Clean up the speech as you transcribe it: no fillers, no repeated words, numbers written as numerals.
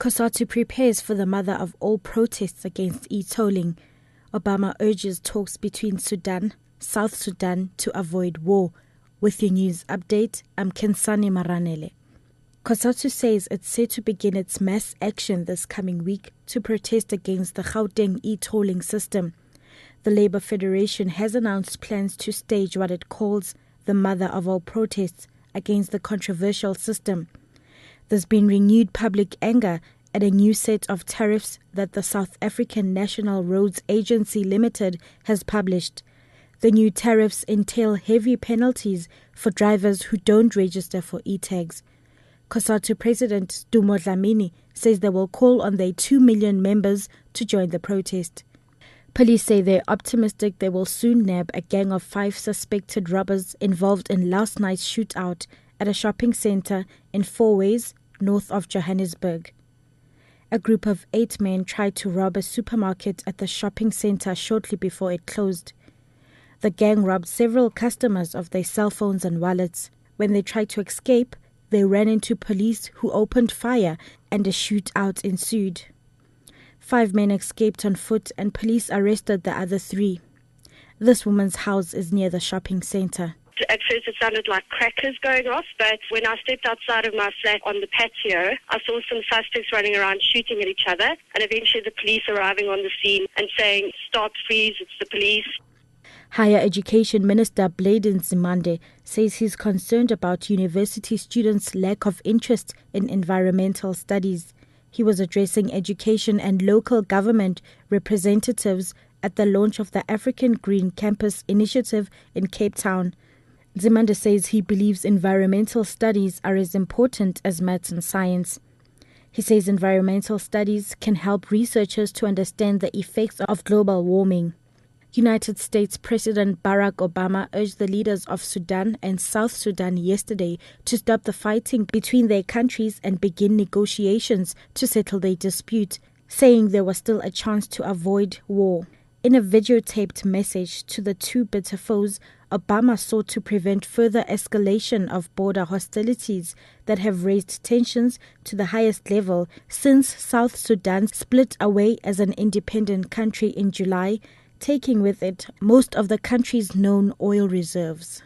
COSATU prepares for the mother of all protests against e-tolling. Obama urges talks between Sudan, South Sudan to avoid war. With your news update, I'm Kensani Maranele. COSATU says it's set to begin its mass action this coming week to protest against the Gauteng e-tolling system. The Labour Federation has announced plans to stage what it calls the mother of all protests against the controversial system. There's been renewed public anger at a new set of tariffs that the South African National Roads Agency Limited has published. The new tariffs entail heavy penalties for drivers who don't register for e-tags. COSATU President Dumo Dlamini says they will call on their 2 million members to join the protest. Police say they're optimistic they will soon nab a gang of 5 suspected robbers involved in last night's shootout at a shopping centre in Fourways, north of Johannesburg. A group of 8 men tried to rob a supermarket at the shopping centre shortly before it closed. The gang robbed several customers of their cell phones and wallets. When they tried to escape, they ran into police who opened fire and a shootout ensued. 5 men escaped on foot and police arrested the other 3. This woman's house is near the shopping centre. At first it sounded like crackers going off, but when I stepped outside of my flat on the patio, I saw some suspects running around shooting at each other, and eventually the police arriving on the scene and saying, "Stop, freeze, it's the police." Higher Education Minister Bladen Zimande says he's concerned about university students' lack of interest in environmental studies. He was addressing education and local government representatives at the launch of the African Green Campus Initiative in Cape Town. Zimande says he believes environmental studies are as important as maths and science. He says environmental studies can help researchers to understand the effects of global warming. United States President Barack Obama urged the leaders of Sudan and South Sudan yesterday to stop the fighting between their countries and begin negotiations to settle their dispute, saying there was still a chance to avoid war. In a videotaped message to the two bitter foes, Obama sought to prevent further escalation of border hostilities that have raised tensions to the highest level since South Sudan split away as an independent country in July, taking with it most of the country's known oil reserves.